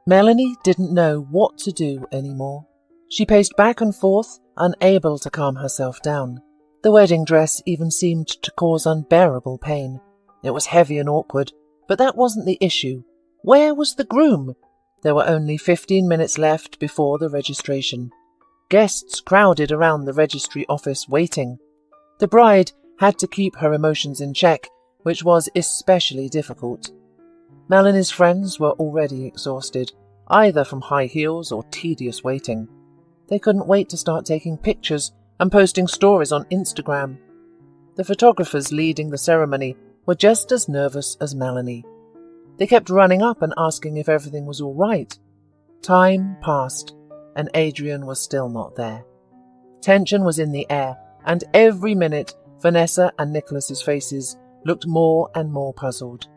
Melanie didn't know what to do anymore. She paced back and forth, unable to calm herself down. The wedding dress even seemed to cause unbearable pain. It was heavy and awkward, but that wasn't the issue. Where was the groom? There were only 15 minutes left before the registration. Guests crowded around the registry office waiting. The bride had to keep her emotions in check, which was especially difficult. Melanie's friends were already exhausted, either from high heels or tedious waiting. They couldn't wait to start taking pictures and posting stories on Instagram. The photographers leading the ceremony were just as nervous as Melanie. They kept running up and asking if everything was all right. Time passed, and Adrian was still not there. Tension was in the air, and every minute Vanessa and Nicholas's faces looked more and more puzzled.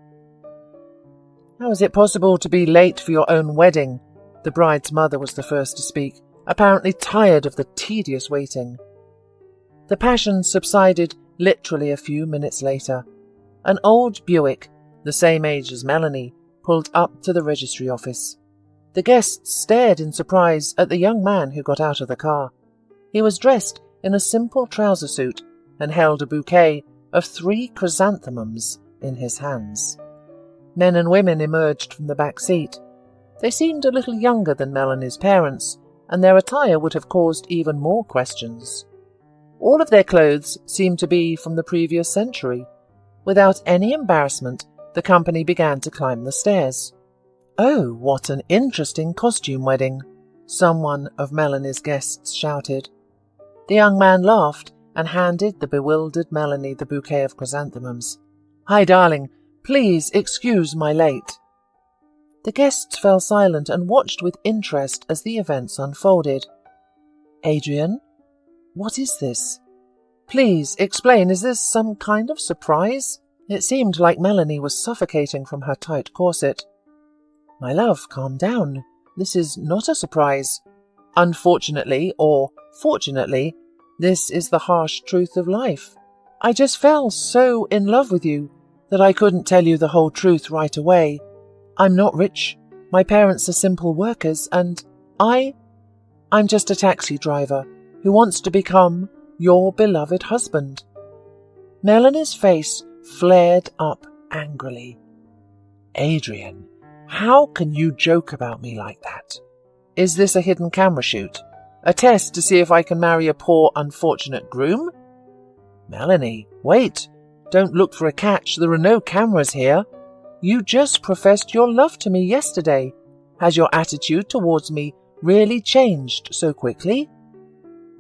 "How is it possible to be late for your own wedding?" The bride's mother was the first to speak, apparently tired of the tedious waiting. The passion subsided literally a few minutes later. An old Buick, the same age as Melanie, pulled up to the registry office. The guests stared in surprise at the young man who got out of the car. He was dressed in a simple trouser suit and held a bouquet of 3 chrysanthemums in his hands. Men and women emerged from the back seat. They seemed a little younger than Melanie's parents, and their attire would have caused even more questions. All of their clothes seemed to be from the previous century. Without any embarrassment, the company began to climb the stairs. "Oh, what an interesting costume wedding," someone of Melanie's guests shouted. The young man laughed and handed the bewildered Melanie the bouquet of chrysanthemums. "Hi, darling. Please excuse my late." The guests fell silent and watched with interest as the events unfolded. "Adrian, what is this? Please explain, is this some kind of surprise?" It seemed like Melanie was suffocating from her tight corset. "My love, calm down. This is not a surprise. Unfortunately, or fortunately, this is the harsh truth of life. I just fell so in love with you that I couldn't tell you the whole truth right away. I'm not rich. My parents are simple workers, and I'm just a taxi driver who wants to become your beloved husband." Melanie's face flared up angrily. "Adrian, how can you joke about me like that? Is this a hidden camera shoot? A test to see if I can marry a poor, unfortunate groom?" "Melanie, wait. Don't look for a catch. There are no cameras here. You just professed your love to me yesterday. Has your attitude towards me really changed so quickly?"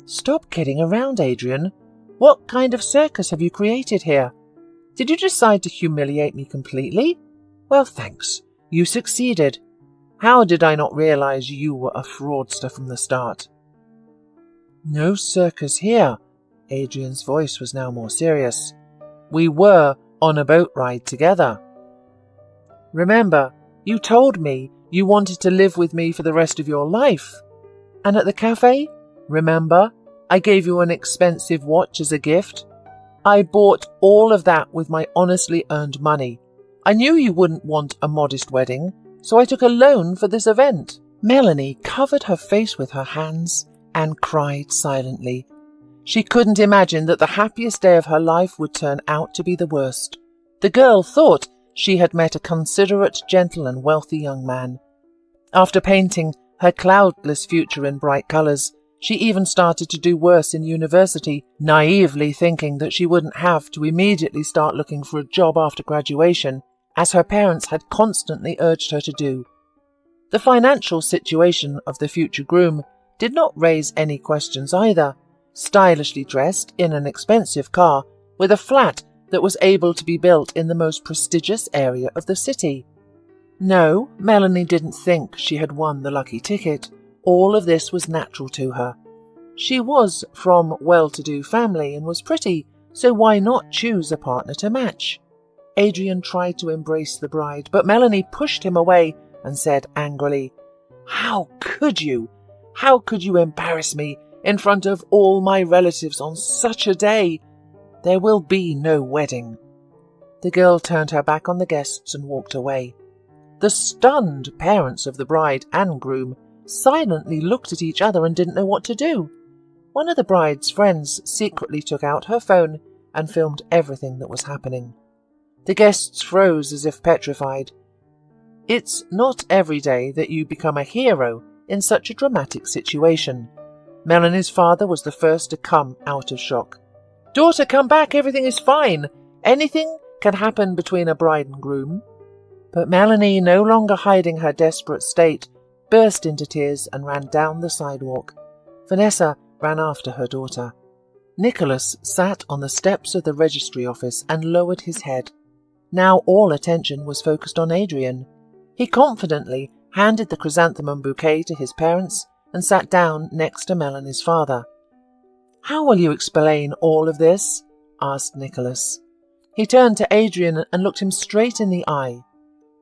"Stop kidding around, Adrian. What kind of circus have you created here? Did you decide to humiliate me completely? Well, thanks. You succeeded. How did I not realize you were a fraudster from the start?" "No circus here." Adrian's voice was now more serious. "We were on a boat ride together. Remember, you told me you wanted to live with me for the rest of your life. And at the cafe, remember, I gave you an expensive watch as a gift? I bought all of that with my honestly earned money. I knew you wouldn't want a modest wedding, so I took a loan for this event." Melanie covered her face with her hands and cried silently. She couldn't imagine that the happiest day of her life would turn out to be the worst. The girl thought she had met a considerate, gentle and wealthy young man. After painting her cloudless future in bright colours, she even started to do worse in university, naively thinking that she wouldn't have to immediately start looking for a job after graduation, as her parents had constantly urged her to do. The financial situation of the future groom did not raise any questions either. Stylishly dressed in an expensive car with a flat that was able to be built in the most prestigious area of the city. No, Melanie didn't think she had won the lucky ticket. All of this was natural to her. She was from well-to-do family and was pretty, so why not choose a partner to match? Adrian tried to embrace the bride, but Melanie pushed him away and said angrily, "How could you? How could you embarrass me in front of all my relatives on such a day? There will be no wedding." The girl turned her back on the guests and walked away. The stunned parents of the bride and groom silently looked at each other and didn't know what to do. One of the bride's friends secretly took out her phone and filmed everything that was happening. The guests froze as if petrified. It's not every day that you become a hero in such a dramatic situation. Melanie's father was the first to come out of shock. "Daughter, come back, everything is fine. Anything can happen between a bride and groom." But Melanie, no longer hiding her desperate state, burst into tears and ran down the sidewalk. Vanessa ran after her daughter. Nicholas sat on the steps of the registry office and lowered his head. Now all attention was focused on Adrian. He confidently handed the chrysanthemum bouquet to his parents and sat down next to Melanie's father. "How will you explain all of this?" asked Nicholas. He turned to Adrian and looked him straight in the eye.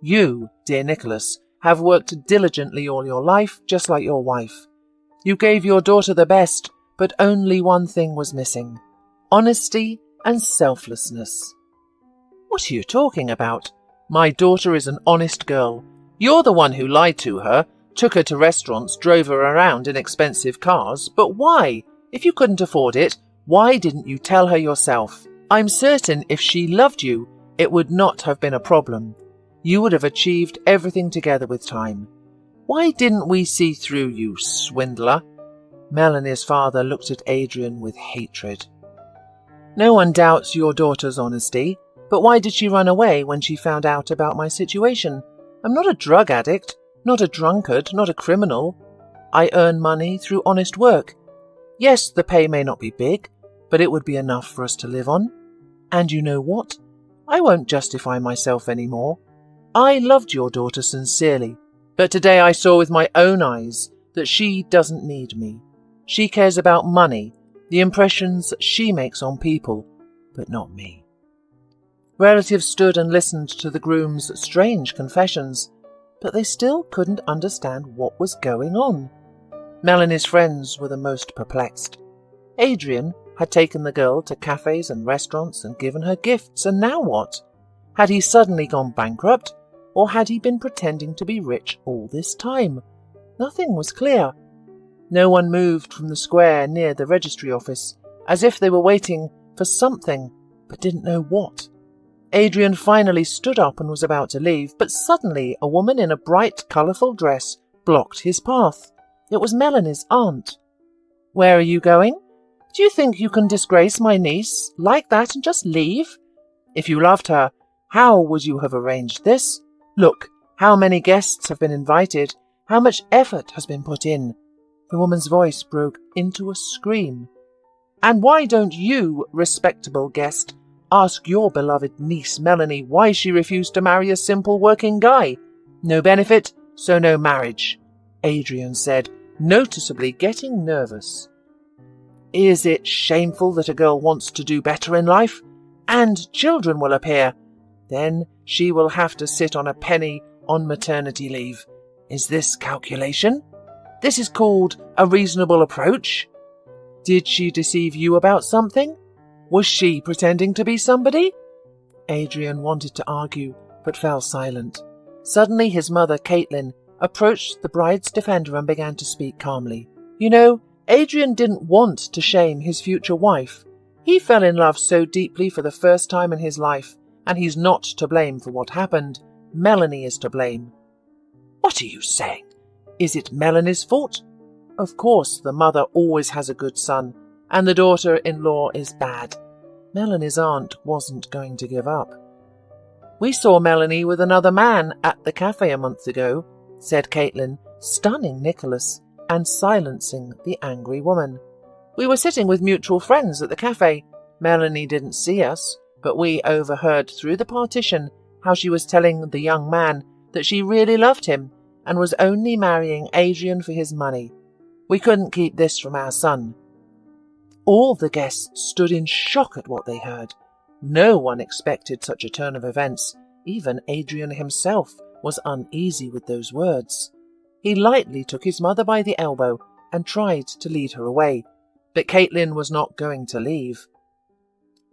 "You, dear Nicholas, have worked diligently all your life, just like your wife. You gave your daughter the best, but only one thing was missing: honesty and selflessness." "What are you talking about? My daughter is an honest girl. You're the one who lied to her, took her to restaurants, drove her around in expensive cars. But why? If you couldn't afford it, why didn't you tell her yourself? I'm certain if she loved you, it would not have been a problem. You would have achieved everything together with time. Why didn't we see through you, swindler?" Melanie's father looked at Adrian with hatred. "No one doubts your daughter's honesty, but why did she run away when she found out about my situation? I'm not a drug addict, not a drunkard, not a criminal. I earn money through honest work. Yes, the pay may not be big, but it would be enough for us to live on. And you know what? I won't justify myself anymore. I loved your daughter sincerely, but today I saw with my own eyes that she doesn't need me. She cares about money, the impressions she makes on people, but not me." Relatives stood and listened to the groom's strange confessions, but they still couldn't understand what was going on. Melanie's friends were the most perplexed. Adrian had taken the girl to cafes and restaurants and given her gifts, and now what? Had he suddenly gone bankrupt, or had he been pretending to be rich all this time? Nothing was clear. No one moved from the square near the registry office, as if they were waiting for something, but didn't know what. Adrian finally stood up and was about to leave, but suddenly a woman in a bright, colourful dress blocked his path. It was Melanie's aunt. "Where are you going? Do you think you can disgrace my niece like that and just leave? If you loved her, how would you have arranged this? Look, how many guests have been invited, how much effort has been put in." The woman's voice broke into a scream. "And why don't you, respectable guest, ask your beloved niece Melanie why she refused to marry a simple working guy? No benefit, so no marriage," Adrian said, noticeably getting nervous. "Is it shameful that a girl wants to do better in life? And children will appear. Then she will have to sit on a penny on maternity leave. Is this calculation? This is called a reasonable approach? Did she deceive you about something? Was she pretending to be somebody?" Adrian wanted to argue, but fell silent. Suddenly his mother, Caitlin, approached the bride's defender and began to speak calmly. "You know, Adrian didn't want to shame his future wife. He fell in love so deeply for the first time in his life, and he's not to blame for what happened. Melanie is to blame." "What are you saying? Is it Melanie's fault?" "Of course, the mother always has a good son, and the daughter-in-law is bad." Melanie's aunt wasn't going to give up. "We saw Melanie with another man at the cafe a month ago," said Caitlin, stunning Nicholas and silencing the angry woman. "We were sitting with mutual friends at the cafe. Melanie didn't see us, but we overheard through the partition how she was telling the young man that she really loved him and was only marrying Adrian for his money. We couldn't keep this from our son." All the guests stood in shock at what they heard. No one expected such a turn of events. Even Adrian himself was uneasy with those words. He lightly took his mother by the elbow and tried to lead her away, but Caitlin was not going to leave.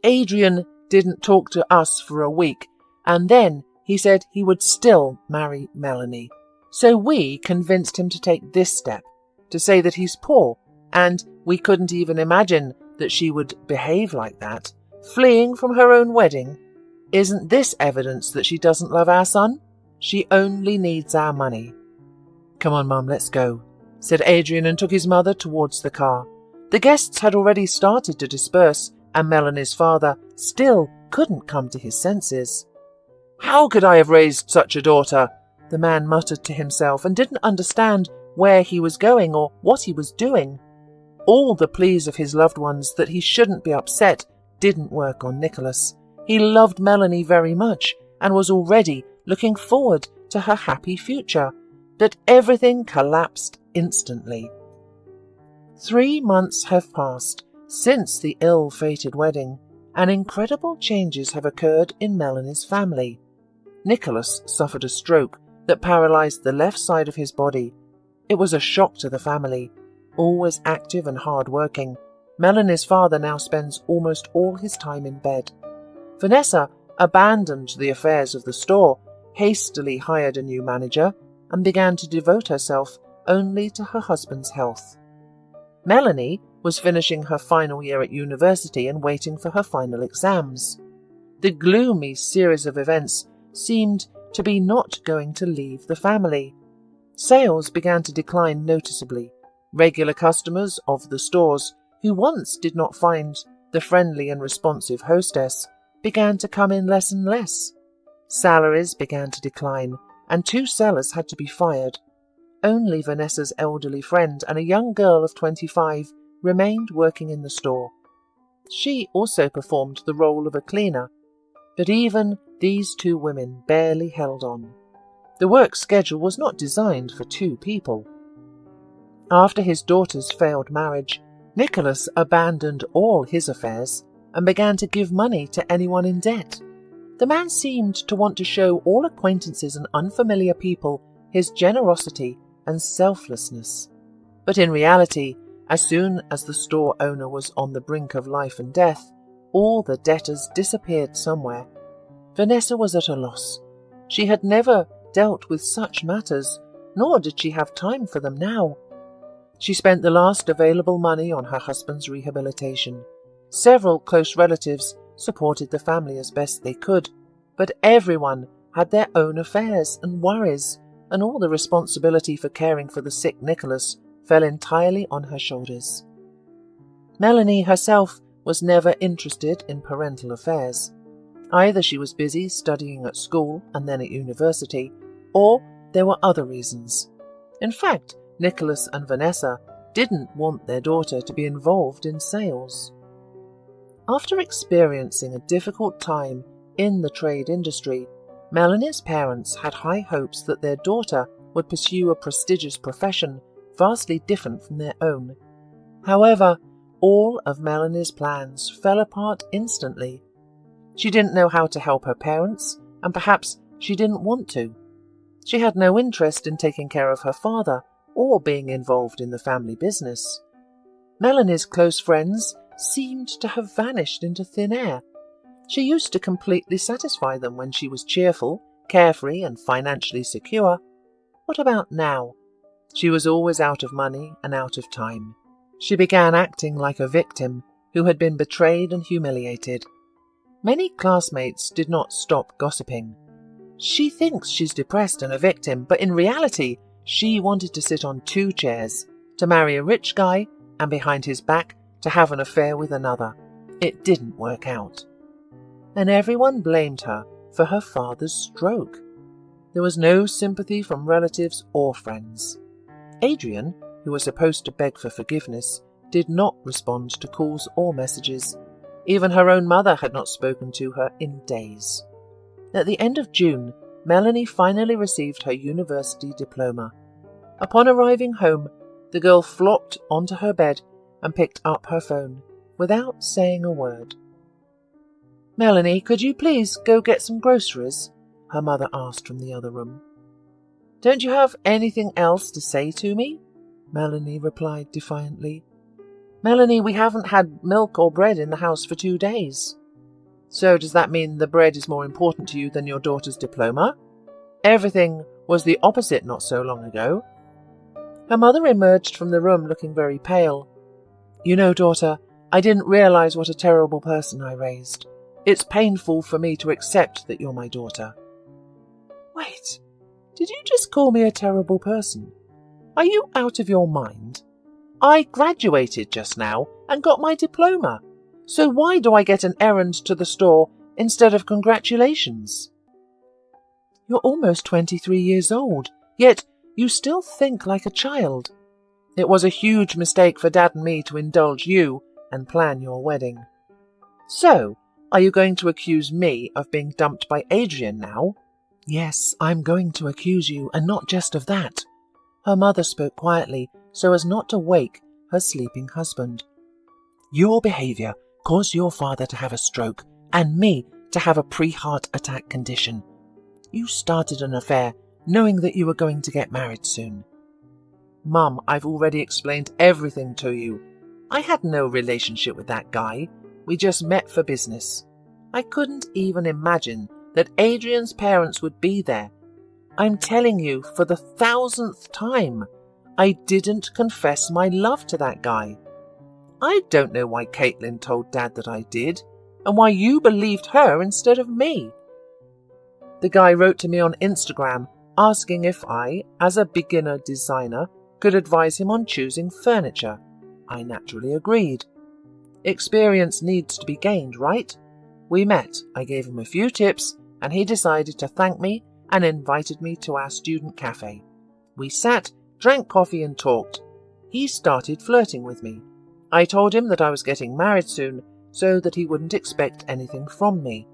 "Adrian didn't talk to us for a week, and then he said he would still marry Melanie. So we convinced him to take this step, to say that he's poor, and we couldn't even imagine that she would behave like that, fleeing from her own wedding. Isn't this evidence that she doesn't love our son? She only needs our money. Come on, Mum, let's go, said Adrian, and took his mother towards the car. The guests had already started to disperse, and Melanie's father still couldn't come to his senses. How could I have raised such a daughter? The man muttered to himself and didn't understand where he was going or what he was doing. All the pleas of his loved ones that he shouldn't be upset didn't work on Nicholas. He loved Melanie very much and was already looking forward to her happy future, but everything collapsed instantly. 3 months have passed since the ill-fated wedding, and incredible changes have occurred in Melanie's family. Nicholas suffered a stroke that paralyzed the left side of his body. It was a shock to the family. Always active and hard-working, Melanie's father now spends almost all his time in bed. Vanessa abandoned the affairs of the store, hastily hired a new manager, and began to devote herself only to her husband's health. Melanie was finishing her final year at university and waiting for her final exams. The gloomy series of events seemed to be not going to leave the family. Sales began to decline noticeably. Regular customers of the stores, who once did not find the friendly and responsive hostess, began to come in less and less. Salaries began to decline, and 2 sellers had to be fired. Only Vanessa's elderly friend and a young girl of 25 remained working in the store. She also performed the role of a cleaner, but even these 2 women barely held on. The work schedule was not designed for 2 people. After his daughter's failed marriage, Nicholas abandoned all his affairs and began to give money to anyone in debt. The man seemed to want to show all acquaintances and unfamiliar people his generosity and selflessness. But in reality, as soon as the store owner was on the brink of life and death, all the debtors disappeared somewhere. Vanessa was at a loss. She had never dealt with such matters, nor did she have time for them now. She spent the last available money on her husband's rehabilitation. Several close relatives supported the family as best they could, but everyone had their own affairs and worries, and all the responsibility for caring for the sick Nicholas fell entirely on her shoulders. Melanie herself was never interested in parental affairs. Either she was busy studying at school and then at university, or there were other reasons. In fact, Nicholas and Vanessa didn't want their daughter to be involved in sales. After experiencing a difficult time in the trade industry, Melanie's parents had high hopes that their daughter would pursue a prestigious profession vastly different from their own. However, all of Melanie's plans fell apart instantly. She didn't know how to help her parents, and perhaps she didn't want to. She had no interest in taking care of her father or being involved in the family business. Melanie's close friends seemed to have vanished into thin air. She used to completely satisfy them when she was cheerful, carefree, and financially secure. What about now? She was always out of money and out of time. She began acting like a victim who had been betrayed and humiliated. Many classmates did not stop gossiping. She thinks she's depressed and a victim, but in reality, she wanted to sit on 2 chairs, to marry a rich guy, and behind his back to have an affair with another. It didn't work out. And everyone blamed her for her father's stroke. There was no sympathy from relatives or friends. Adrian, who was supposed to beg for forgiveness, did not respond to calls or messages. Even her own mother had not spoken to her in days. At the end of June, Melanie finally received her university diploma. Upon arriving home, the girl flopped onto her bed and picked up her phone, without saying a word. "Melanie, could you please go get some groceries?" her mother asked from the other room. "Don't you have anything else to say to me?" Melanie replied defiantly. "Melanie, we haven't had milk or bread in the house for 2 days." So does that mean the bread is more important to you than your daughter's diploma? Everything was the opposite not so long ago. Her mother emerged from the room looking very pale. You know, daughter, I didn't realize what a terrible person I raised. It's painful for me to accept that you're my daughter. Wait, did you just call me a terrible person? Are you out of your mind? I graduated just now and got my diploma. So why do I get an errand to the store instead of congratulations? You're almost 23 years old, yet you still think like a child. It was a huge mistake for Dad and me to indulge you and plan your wedding. So, are you going to accuse me of being dumped by Adrian now? Yes, I'm going to accuse you, and not just of that. Her mother spoke quietly so as not to wake her sleeping husband. Your behaviour caused your father to have a stroke and me to have a pre-heart attack condition. You started an affair knowing that you were going to get married soon. Mum, I've already explained everything to you. I had no relationship with that guy. We just met for business. I couldn't even imagine that Adrian's parents would be there. I'm telling you for the 1000th time, I didn't confess my love to that guy. I don't know why Caitlin told Dad that I did, and why you believed her instead of me. The guy wrote to me on Instagram asking if I, as a beginner designer, could advise him on choosing furniture. I naturally agreed. Experience needs to be gained, right? We met, I gave him a few tips, and he decided to thank me and invited me to our student cafe. We sat, drank coffee and talked. He started flirting with me. I told him that I was getting married soon, so that he wouldn't expect anything from me.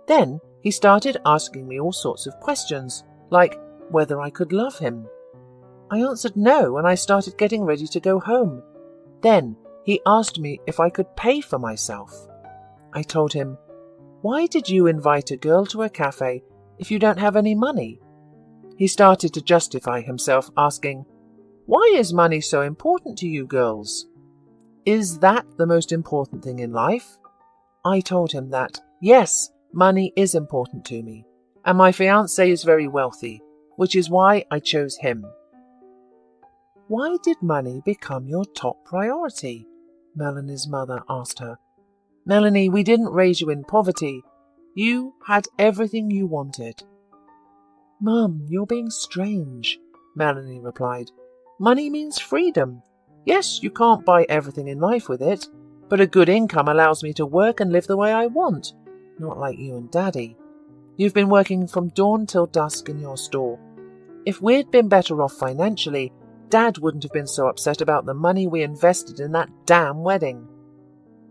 Then he started asking me all sorts of questions, like whether I could love him. I answered no, and I started getting ready to go home. Then he asked me if I could pay for myself. I told him, "Why did you invite a girl to a cafe if you don't have any money?" He started to justify himself, asking, "Why is money so important to you girls? Is that the most important thing in life?" I told him that, yes, money is important to me, and my fiancé is very wealthy, which is why I chose him. Why did money become your top priority? Melanie's mother asked her. Melanie, we didn't raise you in poverty. You had everything you wanted. Mum, you're being strange, Melanie replied. Money means freedom. Yes, you can't buy everything in life with it, but a good income allows me to work and live the way I want, not like you and Daddy. You've been working from dawn till dusk in your store. If we'd been better off financially, Dad wouldn't have been so upset about the money we invested in that damn wedding.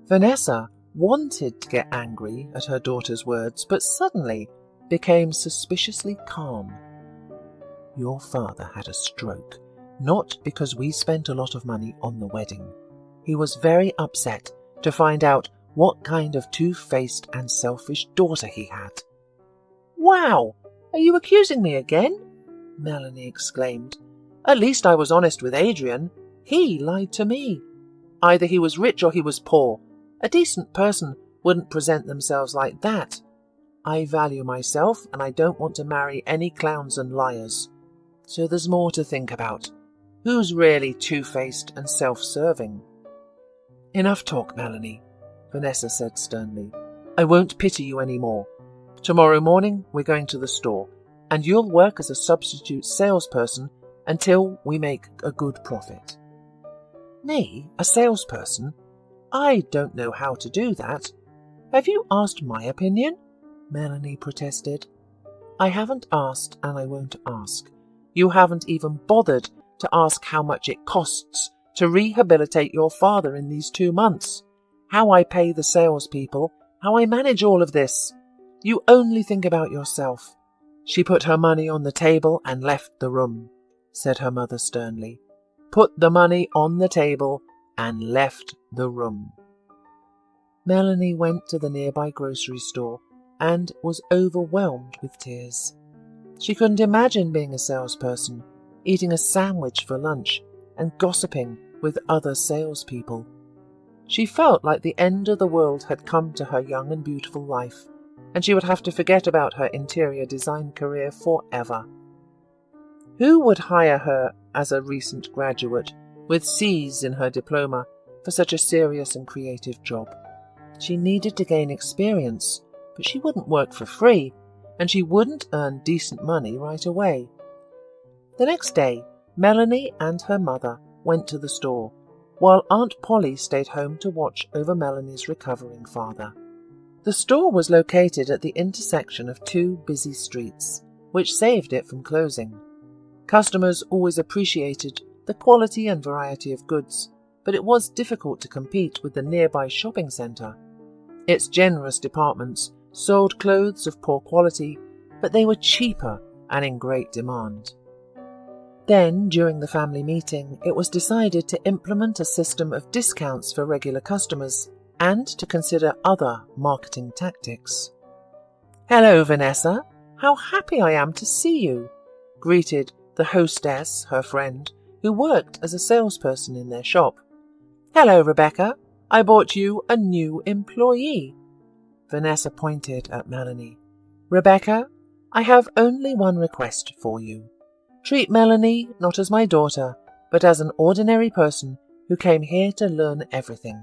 Vanessa wanted to get angry at her daughter's words, but suddenly became suspiciously calm. Your father had a stroke, not because we spent a lot of money on the wedding. He was very upset to find out what kind of two-faced and selfish daughter he had. Wow! Are you accusing me again? Melanie exclaimed. At least I was honest with Adrian. He lied to me. Either he was rich or he was poor. A decent person wouldn't present themselves like that. I value myself and I don't want to marry any clowns and liars. So there's more to think about. Who's really two-faced and self-serving? Enough talk, Melanie, Vanessa said sternly. I won't pity you any more. Tomorrow morning we're going to the store, and you'll work as a substitute salesperson until we make a good profit. Me, a salesperson? I don't know how to do that. Have you asked my opinion? Melanie protested. I haven't asked and I won't ask. You haven't even bothered to ask how much it costs to rehabilitate your father in these 2 months, how I pay the salespeople, how I manage all of this. You only think about yourself. She put her money on the table and left the room, said her mother sternly. Put the money on the table and left the room. Melanie went to the nearby grocery store and was overwhelmed with tears. She couldn't imagine being a salesperson, eating a sandwich for lunch and gossiping with other salespeople. She felt like the end of the world had come to her young and beautiful life, and she would have to forget about her interior design career forever. Who would hire her as a recent graduate with C's in her diploma for such a serious and creative job? She needed to gain experience, but she wouldn't work for free, and she wouldn't earn decent money right away. The next day, Melanie and her mother went to the store, while Aunt Polly stayed home to watch over Melanie's recovering father. The store was located at the intersection of two busy streets, which saved it from closing. Customers always appreciated the quality and variety of goods, but it was difficult to compete with the nearby shopping centre. Its generous departments sold clothes of poor quality, but they were cheaper and in great demand. Then, during the family meeting, it was decided to implement a system of discounts for regular customers and to consider other marketing tactics. "Hello, Vanessa. How happy I am to see you," greeted the hostess, her friend, who worked as a salesperson in their shop. "Hello, Rebecca. I bought you a new employee." Vanessa pointed at Melanie. "Rebecca, I have only one request for you. Treat Melanie not as my daughter, but as an ordinary person who came here to learn everything."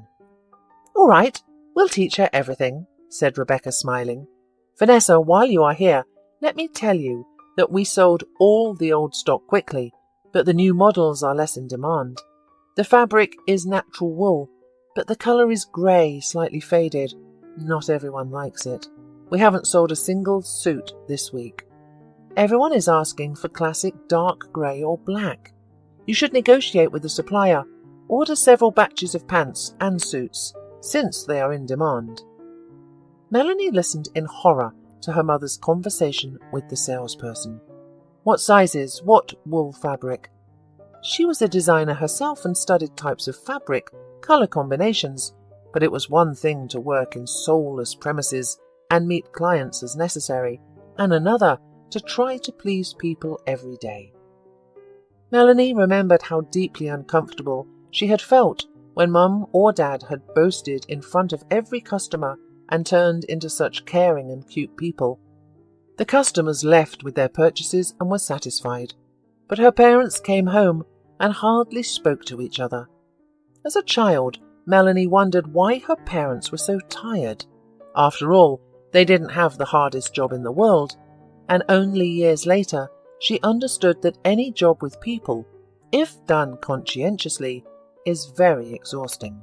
"All right, we'll teach her everything," said Rebecca, smiling. "Vanessa, while you are here, let me tell you that we sold all the old stock quickly, but the new models are less in demand. The fabric is natural wool, but the colour is grey, slightly faded. Not everyone likes it. We haven't sold a single suit this week. Everyone is asking for classic dark grey or black. You should negotiate with the supplier. Order several batches of pants and suits, since they are in demand." Melanie listened in horror to her mother's conversation with the salesperson. What sizes? What wool fabric? She was a designer herself and studied types of fabric, colour combinations, but it was one thing to work in soulless premises and meet clients as necessary, and another to try to please people every day. Melanie remembered how deeply uncomfortable she had felt when Mum or Dad had boasted in front of every customer and turned into such caring and cute people. The customers left with their purchases and were satisfied, but her parents came home and hardly spoke to each other. As a child, Melanie wondered why her parents were so tired. After all, they didn't have the hardest job in the world, and only years later she understood that any job with people, if done conscientiously, is very exhausting.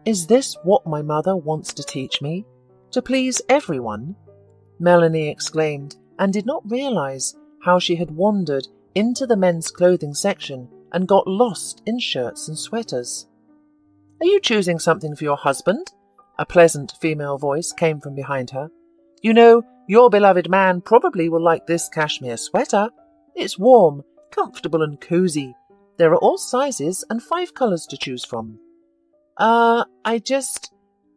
"Is this what my mother wants to teach me? To please everyone?" Melanie exclaimed, and did not realize how she had wandered into the men's clothing section and got lost in shirts and sweaters. "Are you choosing something for your husband?" A pleasant female voice came from behind her. "You know, your beloved man probably will like this cashmere sweater. It's warm, comfortable and cozy. There are all sizes and 5 colours to choose from."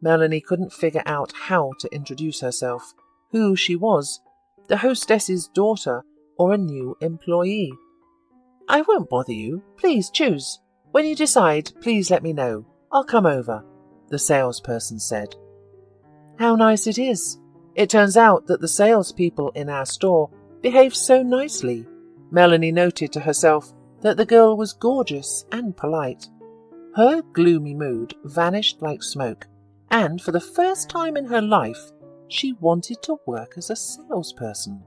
Melanie couldn't figure out how to introduce herself, who she was, the hostess's daughter or a new employee. "I won't bother you. Please choose. When you decide, please let me know. I'll come over," the salesperson said. "How nice it is. It turns out that the salespeople in our store behave so nicely." Melanie noted to herself that the girl was gorgeous and polite. Her gloomy mood vanished like smoke, and for the first time in her life, she wanted to work as a salesperson.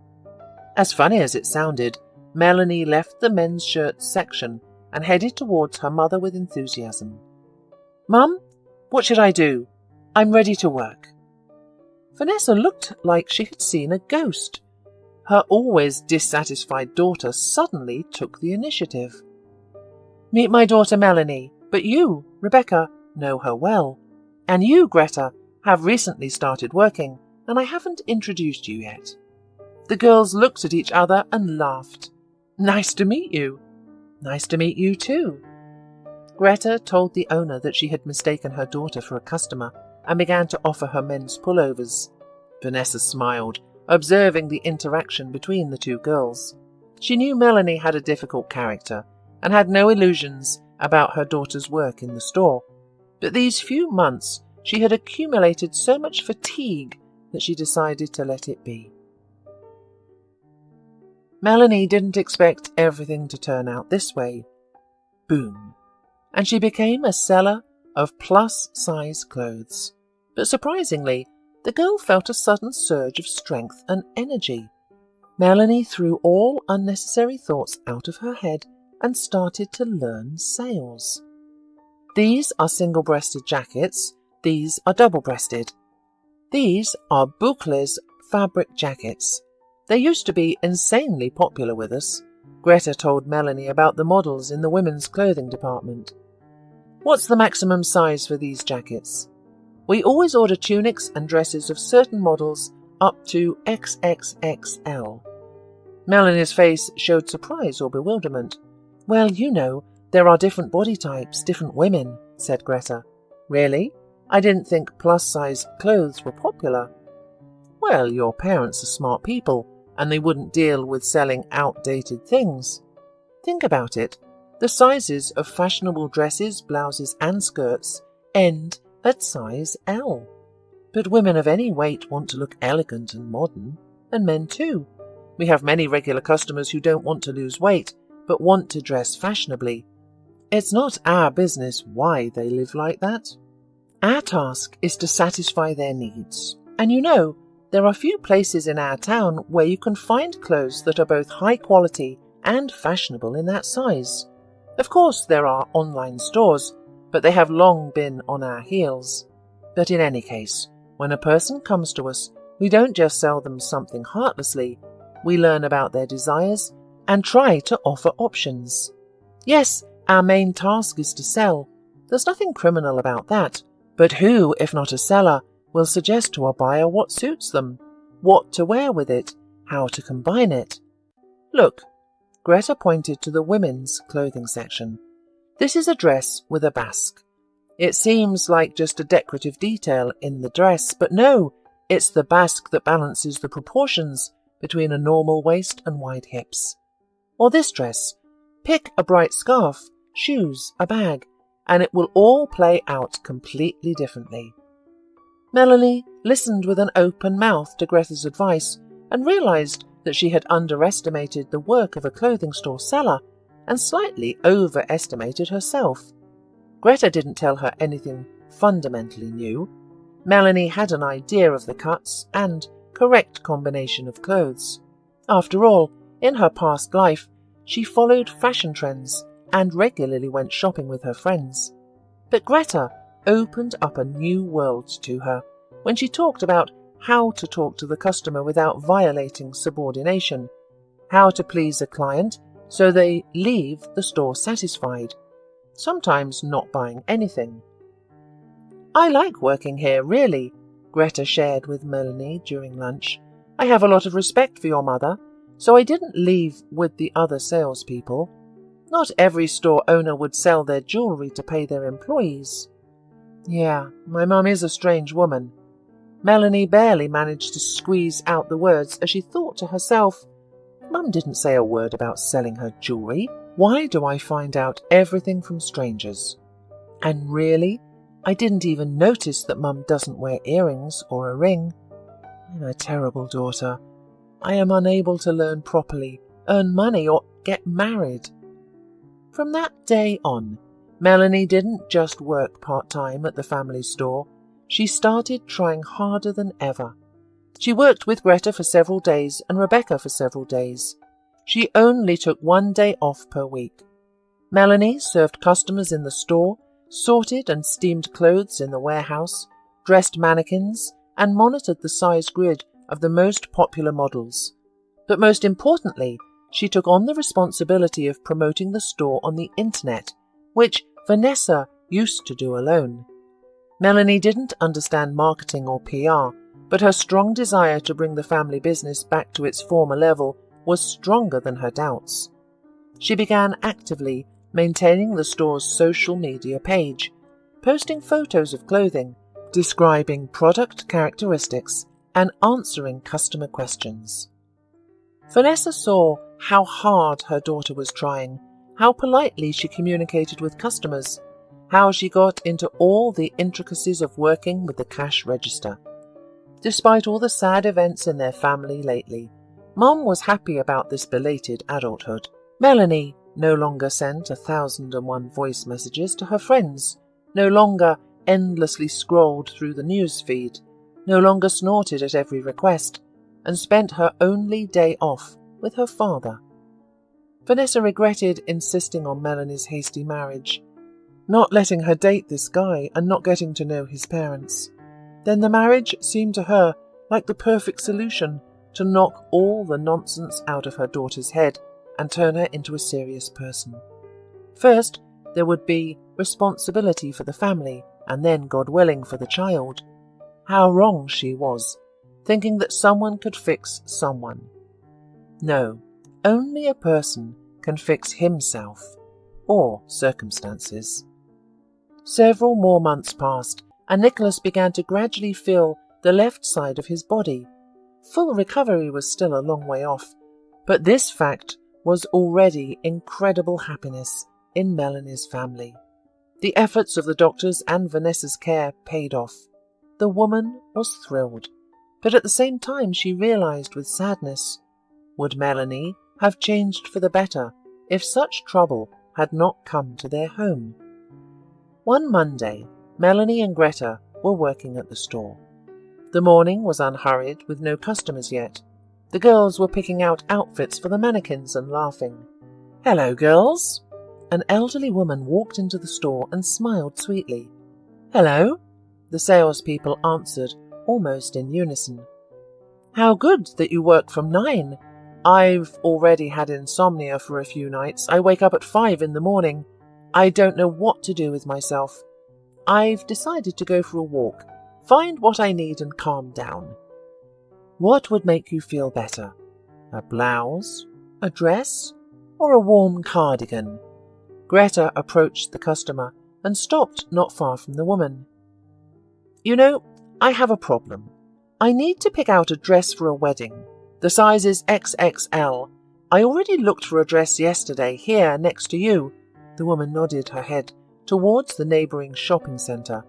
As funny as it sounded, Melanie left the men's shirts section and headed towards her mother with enthusiasm. "Mum, what should I do? I'm ready to work." Vanessa looked like she had seen a ghost. Her always dissatisfied daughter suddenly took the initiative. "Meet my daughter Melanie, but you, Rebecca, know her well. And you, Greta, have recently started working, and I haven't introduced you yet." The girls looked at each other and laughed. "Nice to meet you." "Nice to meet you too." Greta told the owner that she had mistaken her daughter for a customer and began to offer her men's pullovers. Vanessa smiled, observing the interaction between the two girls. She knew Melanie had a difficult character and had no illusions about her daughter's work in the store, But these few months she had accumulated so much fatigue that she decided to let it be. Melanie didn't expect everything to turn out this way. Boom. And she became a seller of plus-size clothes. But surprisingly, the girl felt a sudden surge of strength and energy. Melanie threw all unnecessary thoughts out of her head and started to learn sales. These are single-breasted jackets. These are double-breasted. These are boucles fabric jackets. They used to be insanely popular with us. Greta told Melanie about the models in the women's clothing department. What's the maximum size for these jackets? We always order tunics and dresses of certain models up to XXXL. Melanie's face showed surprise or bewilderment. Well, you know, there are different body types, different women, said Greta. Really? I didn't think plus-size clothes were popular. Well, your parents are smart people, and they wouldn't deal with selling outdated things. Think about it. The sizes of fashionable dresses, blouses and skirts end at size L. But women of any weight want to look elegant and modern, and men too. We have many regular customers who don't want to lose weight, but want to dress fashionably. It's not our business why they live like that. Our task is to satisfy their needs. And you know, there are few places in our town where you can find clothes that are both high quality and fashionable in that size. Of course, there are online stores, but they have long been on our heels. But in any case, when a person comes to us, we don't just sell them something heartlessly. We learn about their desires and try to offer options. Yes, our main task is to sell. There's nothing criminal about that. But who, if not a seller, will suggest to a buyer what suits them, what to wear with it, how to combine it? Look, Greta pointed to the women's clothing section. This is a dress with a basque. It seems like just a decorative detail in the dress, but no, it's the basque that balances the proportions between a normal waist and wide hips. Or this dress. Pick a bright scarf, shoes, a bag, and it will all play out completely differently. Melanie listened with an open mouth to Greta's advice and realized that she had underestimated the work of a clothing store seller and slightly overestimated herself. Greta didn't tell her anything fundamentally new. Melanie had an idea of the cuts and correct combination of clothes. After all, in her past life, she followed fashion trends and regularly went shopping with her friends. But Greta opened up a new world to her when she talked about how to talk to the customer without violating subordination, how to please a client so they leave the store satisfied, sometimes not buying anything. I like working here, really, Greta shared with Melanie during lunch. I have a lot of respect for your mother, so I didn't leave with the other salespeople. Not every store owner would sell their jewelry to pay their employees. Yeah, my mum is a strange woman. Melanie barely managed to squeeze out the words as she thought to herself, Mum didn't say a word about selling her jewelry. Why do I find out everything from strangers? And really, I didn't even notice that Mum doesn't wear earrings or a ring. I'm a terrible daughter. I am unable to learn properly, earn money, or get married. From that day on, Melanie didn't just work part-time at the family store. She started trying harder than ever. She worked with Greta for several days and Rebecca for several days. She only took 1 day off per week. Melanie served customers in the store, sorted and steamed clothes in the warehouse, dressed mannequins, and monitored the size grid of the most popular models. But most importantly, she took on the responsibility of promoting the store on the internet, which Vanessa used to do alone. Melanie didn't understand marketing or PR, but her strong desire to bring the family business back to its former level was stronger than her doubts. She began actively maintaining the store's social media page, posting photos of clothing, describing product characteristics, and answering customer questions. Vanessa saw how hard her daughter was trying, how politely she communicated with customers, how she got into all the intricacies of working with the cash register. Despite all the sad events in their family lately, Mom was happy about this belated adulthood. Melanie no longer sent 1,001 voice messages to her friends, no longer endlessly scrolled through the news feed, no longer snorted at every request, and spent her only day off with her father. Vanessa regretted insisting on Melanie's hasty marriage, not letting her date this guy and not getting to know his parents. Then the marriage seemed to her like the perfect solution to knock all the nonsense out of her daughter's head and turn her into a serious person. First, there would be responsibility for the family, and then, God willing, for the child. How wrong she was, thinking that someone could fix someone. No, only a person can fix himself, or circumstances. Several more months passed, and Nicholas began to gradually feel the left side of his body. Full recovery was still a long way off, but this fact was already incredible happiness in Melanie's family. The efforts of the doctors and Vanessa's care paid off. The woman was thrilled, but at the same time she realized with sadness, would Melanie have changed for the better if such trouble had not come to their home? One Monday, Melanie and Greta were working at the store. The morning was unhurried, with no customers yet. The girls were picking out outfits for the mannequins and laughing. "Hello, girls." An elderly woman walked into the store and smiled sweetly. "Hello," the salespeople answered, almost in unison. "How good that you work from 9. I've already had insomnia for a few nights. I wake up at 5 in the morning. I don't know what to do with myself. I've decided to go for a walk, find what I need and calm down." "What would make you feel better? A blouse, a dress, or a warm cardigan?" Greta approached the customer and stopped not far from the woman. "You know, I have a problem. I need to pick out a dress for a wedding. The size is XXL. I already looked for a dress yesterday, here next to you." The woman nodded her head towards the neighbouring shopping centre.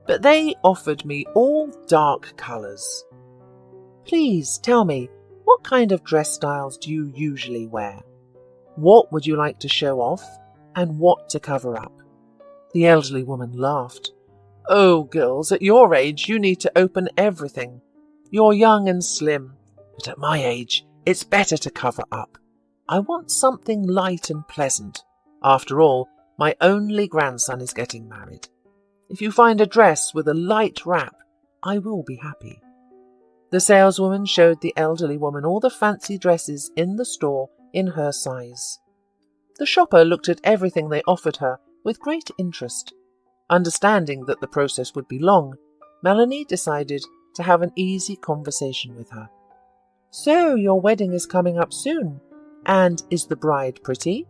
"But they offered me all dark colours." "Please tell me, what kind of dress styles do you usually wear? What would you like to show off, and what to cover up?" The elderly woman laughed. "Oh, girls, at your age you need to open everything. You're young and slim, but at my age it's better to cover up. I want something light and pleasant. After all, my only grandson is getting married. If you find a dress with a light wrap, I will be happy." The saleswoman showed the elderly woman all the fancy dresses in the store in her size. The shopper looked at everything they offered her with great interest. Understanding that the process would be long, Melanie decided to have an easy conversation with her. "So your wedding is coming up soon, and is the bride pretty?"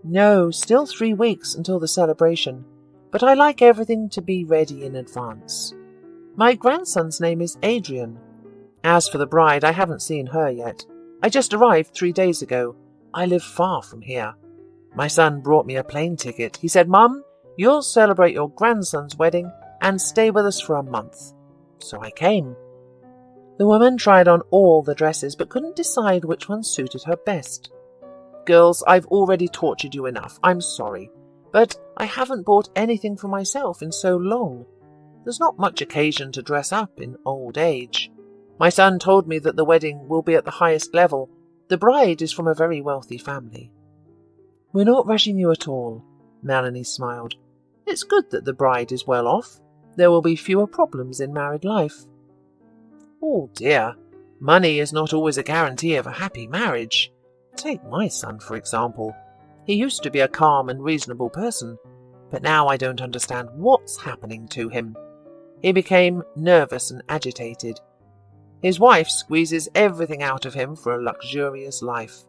"No, still 3 weeks until the celebration, but I like everything to be ready in advance. My grandson's name is Adrian. As for the bride, I haven't seen her yet. I just arrived 3 days ago. I live far from here. My son brought me a plane ticket. He said, 'Mum, you'll celebrate your grandson's wedding and stay with us for a month.' So I came." The woman tried on all the dresses but couldn't decide which one suited her best. "Girls, I've already tortured you enough. I'm sorry, but I haven't bought anything for myself in so long. There's not much occasion to dress up in old age. My son told me that the wedding will be at the highest level. The bride is from a very wealthy family." "We're not rushing you at all," Melanie smiled. "It's good that the bride is well off. There will be fewer problems in married life." "Oh dear, money is not always a guarantee of a happy marriage. Take my son, for example. He used to be a calm and reasonable person, but now I don't understand what's happening to him. He became nervous and agitated. His wife squeezes everything out of him for a luxurious life.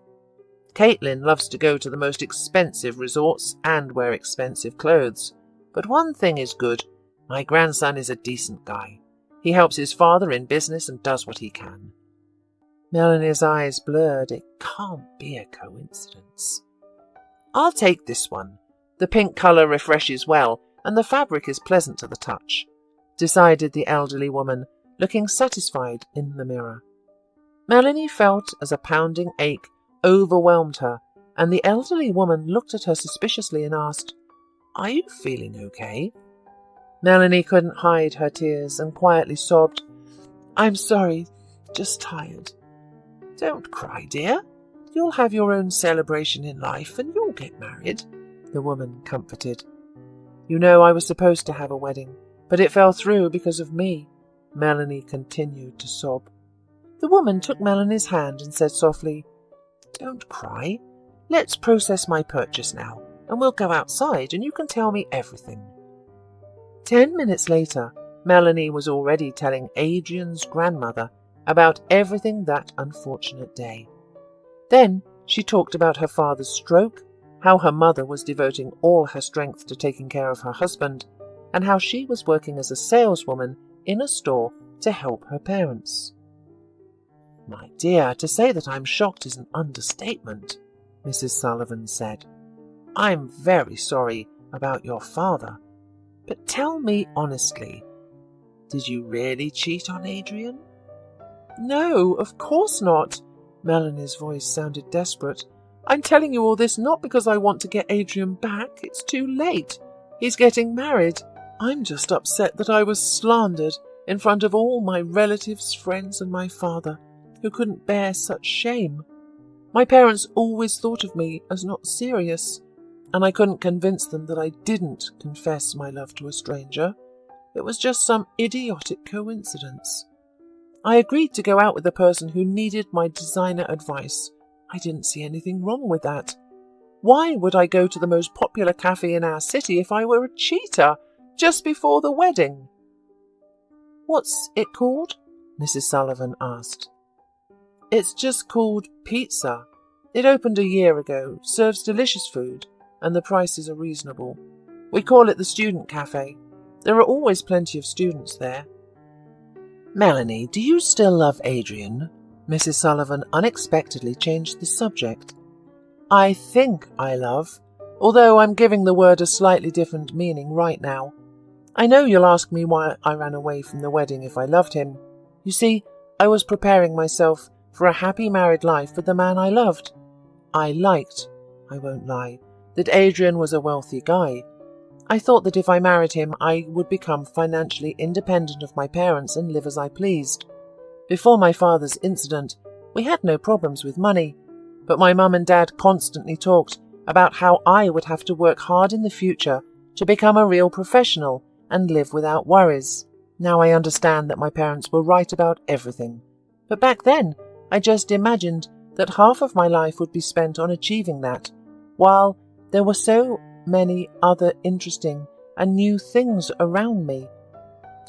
Caitlin loves to go to the most expensive resorts and wear expensive clothes. But one thing is good. My grandson is a decent guy. He helps his father in business and does what he can." Melanie's eyes blurred. It can't be a coincidence. "I'll take this one. The pink colour refreshes well, and the fabric is pleasant to the touch, decided the elderly woman, looking satisfied in the mirror. Melanie felt as a pounding ache overwhelmed her, and the elderly woman looked at her suspiciously and asked, "Are you feeling okay?" Melanie couldn't hide her tears and quietly sobbed, "I'm sorry, just tired." "Don't cry, dear. You'll have your own celebration in life and you'll get married," the woman comforted. "You know I was supposed to have a wedding, but it fell through because of me," Melanie continued to sob. The woman took Melanie's hand and said softly, "Don't cry. Let's process my purchase now, and we'll go outside and you can tell me everything." 10 minutes later, Melanie was already telling Adrian's grandmother about everything that unfortunate day. Then she talked about her father's stroke, how her mother was devoting all her strength to taking care of her husband, and how she was working as a saleswoman in a store to help her parents. "My dear, to say that I'm shocked is an understatement," Mrs. Sullivan said. "I'm very sorry about your father. But tell me honestly, did you really cheat on Adrian?" "No, of course not." Melanie's voice sounded desperate. "I'm telling you all this not because I want to get Adrian back. It's too late. He's getting married. I'm just upset that I was slandered in front of all my relatives, friends, and my father, who couldn't bear such shame. My parents always thought of me as not serious, and I couldn't convince them that I didn't confess my love to a stranger. It was just some idiotic coincidence. I agreed to go out with a person who needed my designer advice. I didn't see anything wrong with that. Why would I go to the most popular cafe in our city if I were a cheater just before the wedding?" "What's it called?" Mrs. Sullivan asked. "It's just called Pizza. It opened a year ago, serves delicious food, and the prices are reasonable. We call it the Student Cafe. There are always plenty of students there." "Melanie, do you still love Adrian?" Mrs. Sullivan unexpectedly changed the subject. "I think I love, although I'm giving the word a slightly different meaning right now. I know you'll ask me why I ran away from the wedding if I loved him. You see, I was preparing myself for a happy married life with the man I loved. I liked, I won't lie, that Adrian was a wealthy guy. I thought that if I married him, I would become financially independent of my parents and live as I pleased. Before my father's incident, we had no problems with money, but my mum and dad constantly talked about how I would have to work hard in the future to become a real professional and live without worries. Now I understand that my parents were right about everything. But back then, I just imagined that half of my life would be spent on achieving that, while there were so many other interesting and new things around me.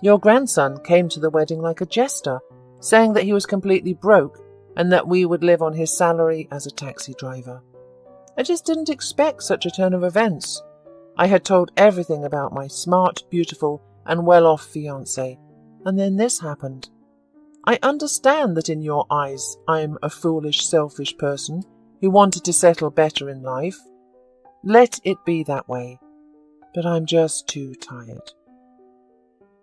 Your grandson came to the wedding like a jester, saying that he was completely broke and that we would live on his salary as a taxi driver. I just didn't expect such a turn of events. I had told everything about my smart, beautiful, and well-off fiancé, and then this happened. I understand that in your eyes I'm a foolish, selfish person who wanted to settle better in life. Let it be that way. But I'm just too tired."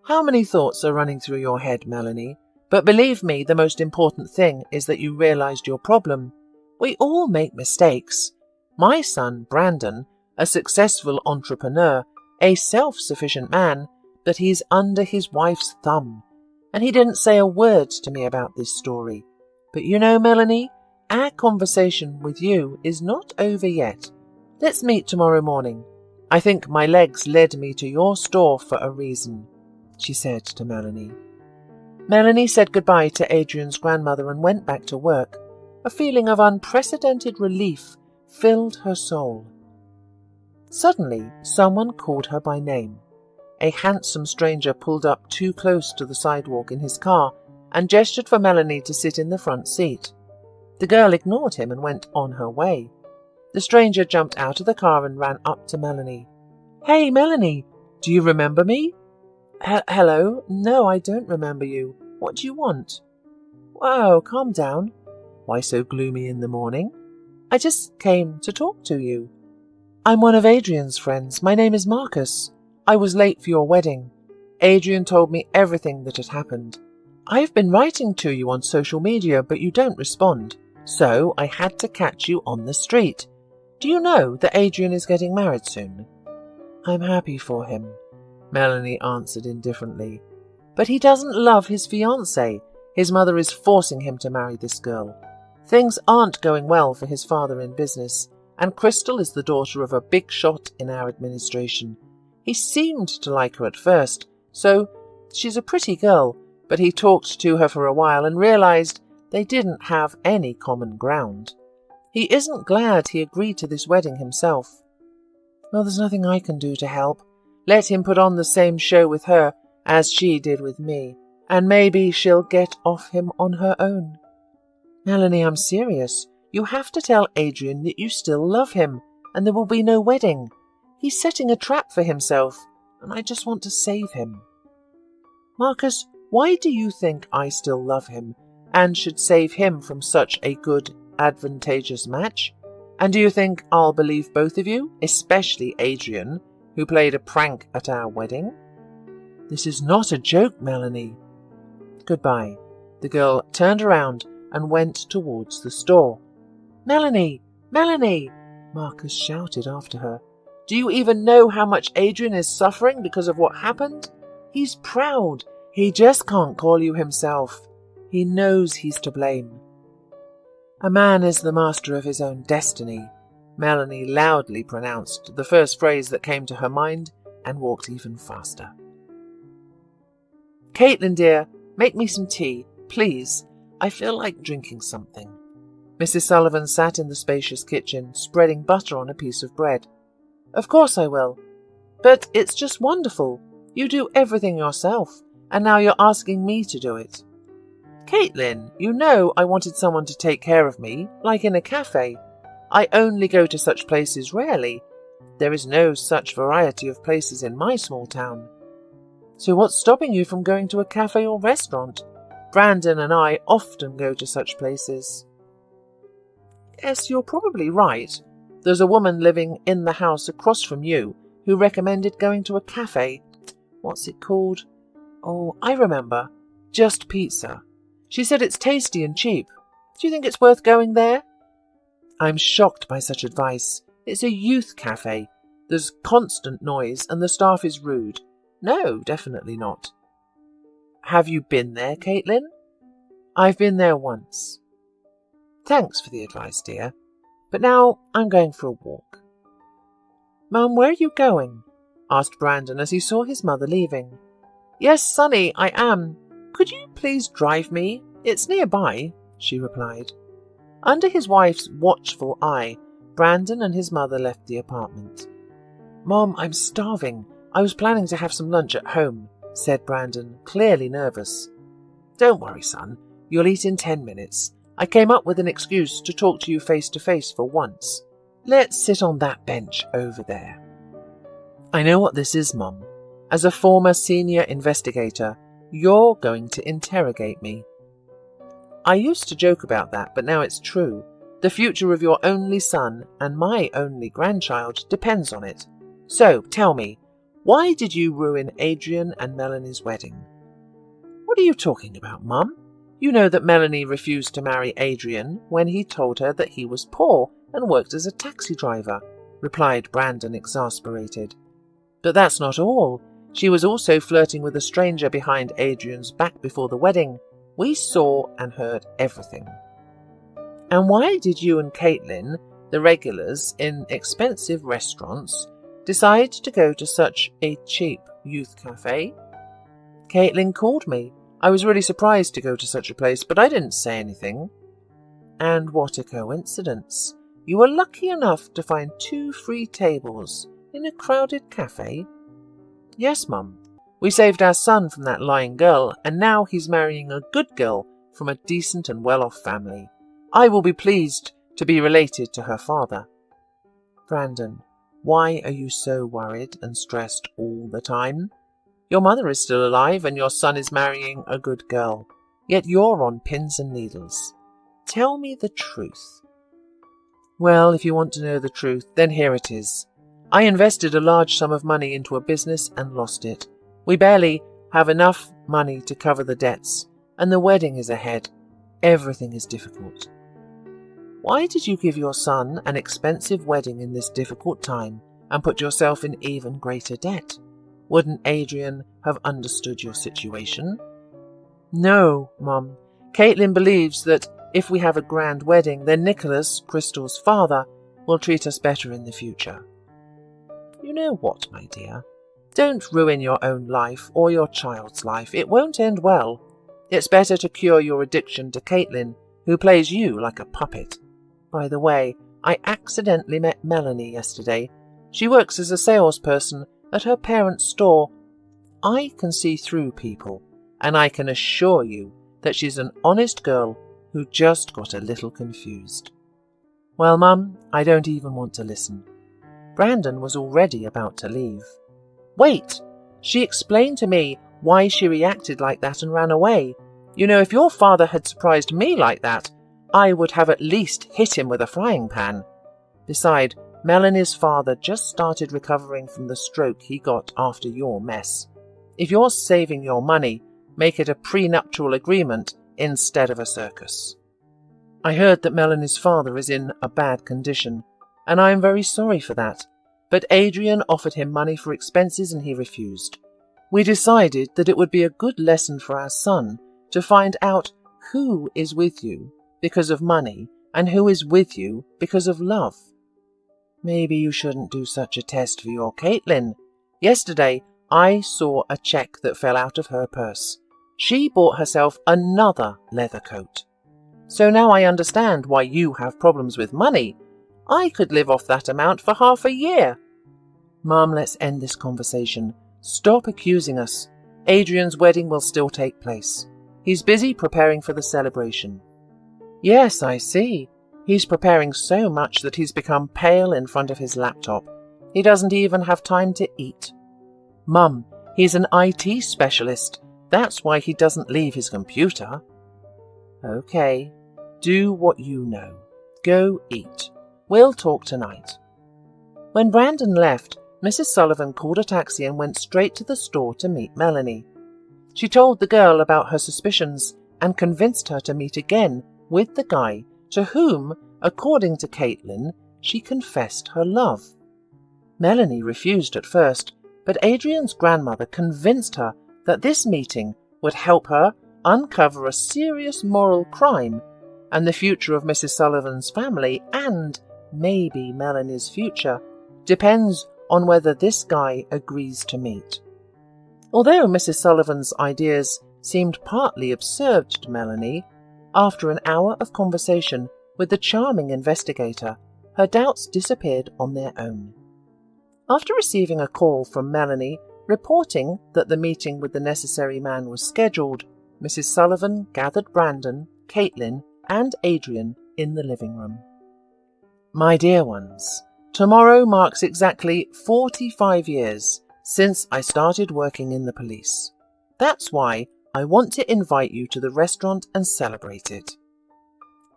"How many thoughts are running through your head, Melanie? But believe me, the most important thing is that you realized your problem. We all make mistakes. My son, Brandon, a successful entrepreneur, a self-sufficient man, but he's under his wife's thumb. And he didn't say a word to me about this story. But you know, Melanie, our conversation with you is not over yet. Let's meet tomorrow morning. I think my legs led me to your store for a reason," she said to Melanie. Melanie said goodbye to Adrian's grandmother and went back to work. A feeling of unprecedented relief filled her soul. Suddenly, someone called her by name. A handsome stranger pulled up too close to the sidewalk in his car and gestured for Melanie to sit in the front seat. The girl ignored him and went on her way. The stranger jumped out of the car and ran up to Melanie. "Hey, Melanie, do you remember me?" Hello? No, I don't remember you. What do you want?" "Whoa, calm down. Why so gloomy in the morning?" "I just came to talk to you." I'm one of Adrian's friends. My name is Marcus. I was late for your wedding. Adrian told me everything that had happened. I've been writing to you on social media, but you don't respond. So I had to catch you on the street. Do you know that Adrian is getting married soon? I'm happy for him, Melanie answered indifferently. But he doesn't love his fiancée. His mother is forcing him to marry this girl. Things aren't going well for his father in business, and Crystal is the daughter of a big shot in our administration. He seemed to like her at first, so she's a pretty girl, but he talked to her for a while and realized they didn't have any common ground. He isn't glad he agreed to this wedding himself. Well, there's nothing I can do to help. Let him put on the same show with her as she did with me, and maybe she'll get off him on her own. Melanie, I'm serious. You have to tell Adrian that you still love him, and there will be no wedding. He's setting a trap for himself, and I just want to save him. Marcus, why do you think I still love him, and should save him from such a good, advantageous match? And do you think I'll believe both of you, especially Adrian, who played a prank at our wedding? This is not a joke, Melanie. Goodbye. The girl turned around and went towards the store. Melanie! Melanie! Marcus shouted after her. Do you even know how much Adrian is suffering because of what happened? He's proud. He just can't call you himself. He knows he's to blame. A man is the master of his own destiny, Melanie loudly pronounced the first phrase that came to her mind and walked even faster. Caitlin, dear, make me some tea, please. I feel like drinking something. Mrs. Sullivan sat in the spacious kitchen, spreading butter on a piece of bread. Of course I will. But it's just wonderful. You do everything yourself, and now you're asking me to do it. Caitlin, you know I wanted someone to take care of me, like in a cafe. I only go to such places rarely. There is no such variety of places in my small town. So what's stopping you from going to a cafe or restaurant? Brandon and I often go to such places. Yes, you're probably right. There's a woman living in the house across from you who recommended going to a cafe. What's it called? Oh, I remember. Just Pizza. She said it's tasty and cheap. Do you think it's worth going there? I'm shocked by such advice. It's a youth cafe. There's constant noise and the staff is rude. No, definitely not. Have you been there, Caitlin? I've been there once. Thanks for the advice, dear. But now I'm going for a walk. Mum, where are you going? Asked Brandon as he saw his mother leaving. Yes, Sonny, I am. Could you please drive me? It's nearby, she replied. Under his wife's watchful eye, Brandon and his mother left the apartment. Mom, I'm starving. I was planning to have some lunch at home, said Brandon, clearly nervous. Don't worry, son. You'll eat in 10 minutes. I came up with an excuse to talk to you face to face for once. Let's sit on that bench over there. I know what this is, Mum. As a former senior investigator, you're going to interrogate me. I used to joke about that, but now it's true. The future of your only son and my only grandchild depends on it. So, tell me, why did you ruin Adrian and Melanie's wedding? What are you talking about, Mum? You know that Melanie refused to marry Adrian when he told her that he was poor and worked as a taxi driver, replied Brandon, exasperated. But that's not all. She was also flirting with a stranger behind Adrian's back before the wedding. We saw and heard everything. And why did you and Caitlin, the regulars in expensive restaurants, decide to go to such a cheap youth cafe? Caitlin called me. I was really surprised to go to such a place, but I didn't say anything. And what a coincidence. You were lucky enough to find 2 free tables in a crowded cafe. Yes, Mum. We saved our son from that lying girl, and now he's marrying a good girl from a decent and well-off family. I will be pleased to be related to her father. Brandon, why are you so worried and stressed all the time? Your mother is still alive and your son is marrying a good girl, yet you're on pins and needles. Tell me the truth. Well, if you want to know the truth, then here it is. I invested a large sum of money into a business and lost it. We barely have enough money to cover the debts, and the wedding is ahead. Everything is difficult. Why did you give your son an expensive wedding in this difficult time and put yourself in even greater debt? Wouldn't Adrian have understood your situation? No, Mum. Caitlin believes that if we have a grand wedding, then Nicholas, Crystal's father, will treat us better in the future. You know what, my dear? Don't ruin your own life or your child's life. It won't end well. It's better to cure your addiction to Caitlin, who plays you like a puppet. By the way, I accidentally met Melanie yesterday. She works as a salesperson at her parents' store. I can see through people, and I can assure you that she's an honest girl who just got a little confused. Well, Mum, I don't even want to listen. Brandon was already about to leave. Wait! She explained to me why she reacted like that and ran away. You know, if your father had surprised me like that, I would have at least hit him with a frying pan. Besides, Melanie's father just started recovering from the stroke he got after your mess. If you're saving your money, make it a prenuptial agreement instead of a circus. I heard that Melanie's father is in a bad condition, and I am very sorry for that. But Adrian offered him money for expenses and he refused. We decided that it would be a good lesson for our son to find out who is with you because of money and who is with you because of love. Maybe you shouldn't do such a test for your Caitlin. Yesterday, I saw a check that fell out of her purse. She bought herself another leather coat. So now I understand why you have problems with money. I could live off that amount for half a year. Mum, let's end this conversation. Stop accusing us. Adrian's wedding will still take place. He's busy preparing for the celebration. Yes, I see. He's preparing so much that he's become pale in front of his laptop. He doesn't even have time to eat. Mum, he's an IT specialist. That's why he doesn't leave his computer. Okay, do what you know. Go eat. We'll talk tonight. When Brandon left, Mrs. Sullivan called a taxi and went straight to the store to meet Melanie. She told the girl about her suspicions and convinced her to meet again with the guy to whom, according to Caitlin, she confessed her love. Melanie refused at first, but Adrian's grandmother convinced her that this meeting would help her uncover a serious moral crime, and the future of Mrs. Sullivan's family and maybe Melanie's future depends on whether this guy agrees to meet. Although Mrs. Sullivan's ideas seemed partly absurd to Melanie, after an hour of conversation with the charming investigator, her doubts disappeared on their own. After receiving a call from Melanie reporting that the meeting with the necessary man was scheduled, Mrs. Sullivan gathered Brandon, Caitlin, and Adrian in the living room. My dear ones, tomorrow marks exactly 45 years since I started working in the police. That's why I want to invite you to the restaurant and celebrate it.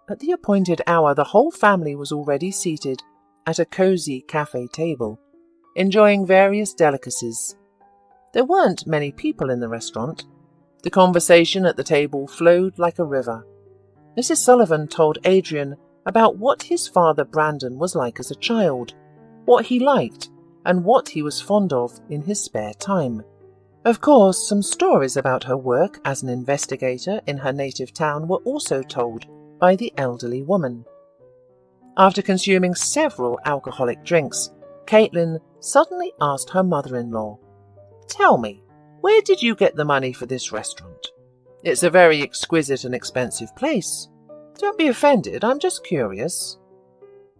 At the appointed hour, the whole family was already seated at a cosy cafe table, enjoying various delicacies. There weren't many people in the restaurant. The conversation at the table flowed like a river. Mrs. Sullivan told Adrian about what his father Brandon was like as a child, what he liked, and what he was fond of in his spare time. Of course, some stories about her work as an investigator in her native town were also told by the elderly woman. After consuming several alcoholic drinks, Caitlin suddenly asked her mother-in-law, "Tell me, where did you get the money for this restaurant? It's a very exquisite and expensive place. Don't be offended, I'm just curious."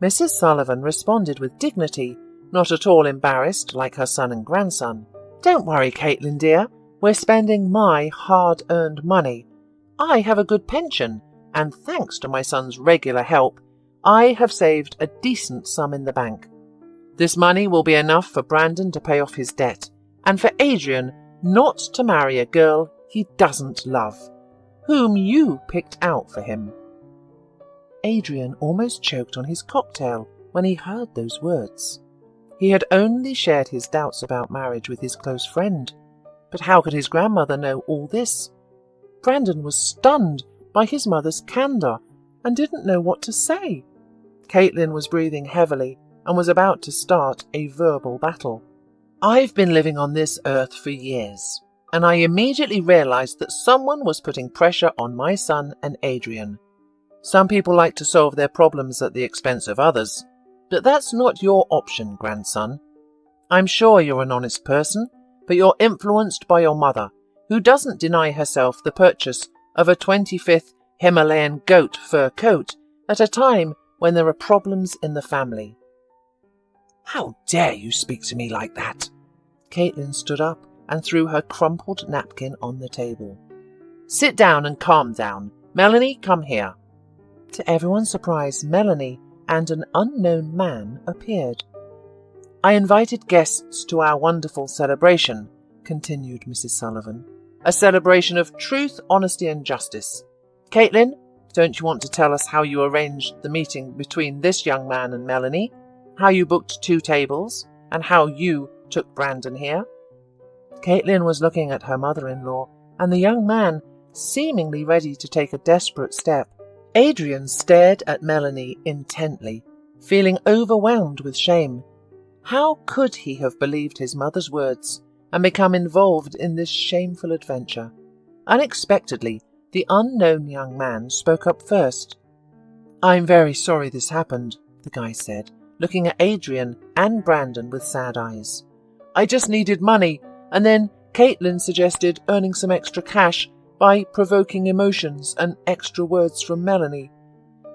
Mrs. Sullivan responded with dignity, not at all embarrassed like her son and grandson. "Don't worry, Caitlin dear, we're spending my hard-earned money. I have a good pension, and thanks to my son's regular help, I have saved a decent sum in the bank. This money will be enough for Brandon to pay off his debt, and for Adrian not to marry a girl he doesn't love, whom you picked out for him." Adrian almost choked on his cocktail when he heard those words. He had only shared his doubts about marriage with his close friend. But how could his grandmother know all this? Brandon was stunned by his mother's candour and didn't know what to say. Caitlin was breathing heavily and was about to start a verbal battle. I've been living on this earth for years, and I immediately realised that someone was putting pressure on my son and Adrian. Some people like to solve their problems at the expense of others, but that's not your option, grandson. I'm sure you're an honest person, but you're influenced by your mother, who doesn't deny herself the purchase of a 25th Himalayan goat fur coat at a time when there are problems in the family. How dare you speak to me like that? Caitlin stood up and threw her crumpled napkin on the table. Sit down and calm down. Melanie, come here. To everyone's surprise, Melanie and an unknown man appeared. I invited guests to our wonderful celebration, continued Mrs. Sullivan. A celebration of truth, honesty and justice. Caitlin, don't you want to tell us how you arranged the meeting between this young man and Melanie, how you booked 2 tables, and how you took Brandon here? Caitlin was looking at her mother-in-law, and the young man, seemingly ready to take a desperate step. Adrian stared at Melanie intently, feeling overwhelmed with shame. How could he have believed his mother's words and become involved in this shameful adventure? Unexpectedly, the unknown young man spoke up first. I'm very sorry this happened, the guy said, looking at Adrian and Brandon with sad eyes. I just needed money, and then Caitlin suggested earning some extra cash by provoking emotions and extra words from Melanie.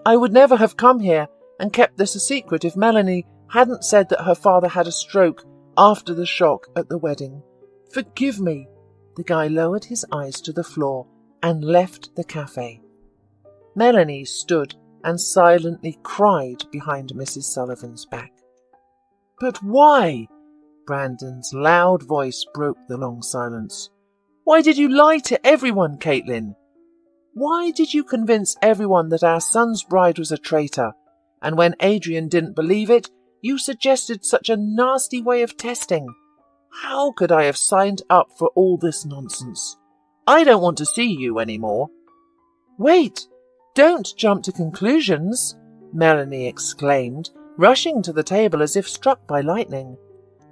I would never have come here and kept this a secret if Melanie hadn't said that her father had a stroke after the shock at the wedding. Forgive me. The guy lowered his eyes to the floor and left the cafe. Melanie stood and silently cried behind Mrs. Sullivan's back. But why? Brandon's loud voice broke the long silence. Why did you lie to everyone, Caitlin? Why did you convince everyone that our son's bride was a traitor? And when Adrian didn't believe it, you suggested such a nasty way of testing. How could I have signed up for all this nonsense? I don't want to see you anymore. Wait, don't jump to conclusions, Melanie exclaimed, rushing to the table as if struck by lightning.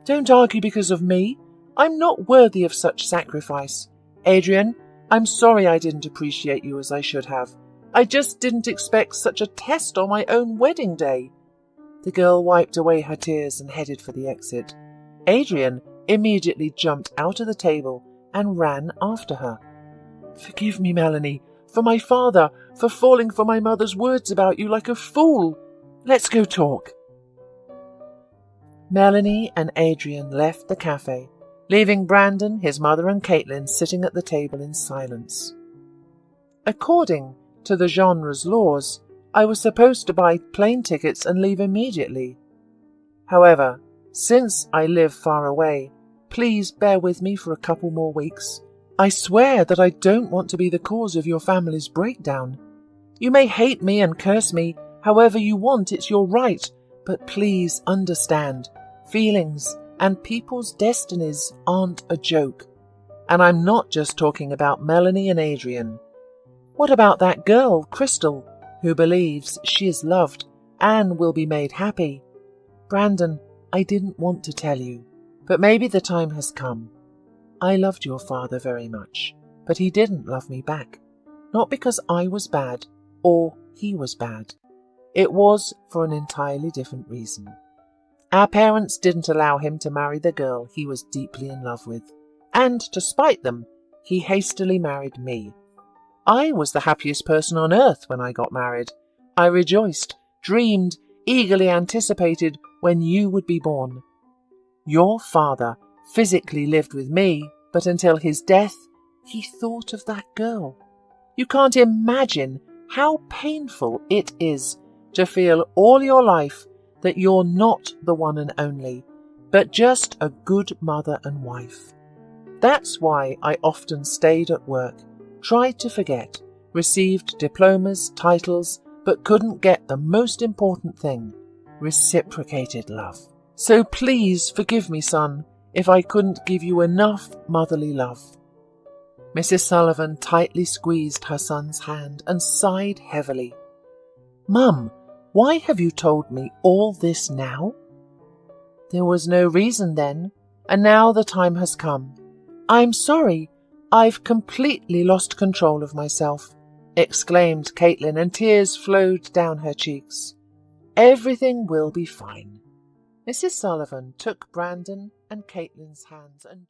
Don't argue because of me. I'm not worthy of such sacrifice. Adrian, I'm sorry I didn't appreciate you as I should have. I just didn't expect such a test on my own wedding day. The girl wiped away her tears and headed for the exit. Adrian immediately jumped out of the table and ran after her. Forgive me, Melanie, for my father, for falling for my mother's words about you like a fool. Let's go talk. Melanie and Adrian left the cafe, leaving Brandon, his mother and Caitlin sitting at the table in silence. According to the genre's laws, I was supposed to buy plane tickets and leave immediately. However, since I live far away, please bear with me for a couple more weeks. I swear that I don't want to be the cause of your family's breakdown. You may hate me and curse me however you want, it's your right, but please understand, feelings and people's destinies aren't a joke. And I'm not just talking about Melanie and Adrian. What about that girl, Crystal, who believes she is loved and will be made happy? Brandon, I didn't want to tell you, but maybe the time has come. I loved your father very much, but he didn't love me back. Not because I was bad or he was bad. It was for an entirely different reason. Our parents didn't allow him to marry the girl he was deeply in love with, and to spite them, he hastily married me. I was the happiest person on earth when I got married. I rejoiced, dreamed, eagerly anticipated when you would be born. Your father physically lived with me, but until his death, he thought of that girl. You can't imagine how painful it is to feel all your life that you're not the one and only, but just a good mother and wife. That's why I often stayed at work, tried to forget, received diplomas, titles, but couldn't get the most important thing, reciprocated love. So please forgive me, son, if I couldn't give you enough motherly love." Mrs. Sullivan tightly squeezed her son's hand and sighed heavily. "Mum, why have you told me all this now?" "There was no reason then, and now the time has come. I'm sorry, I've completely lost control of myself," exclaimed Caitlin, and tears flowed down her cheeks. "Everything will be fine." Mrs. Sullivan took Brandon and Caitlin's hands and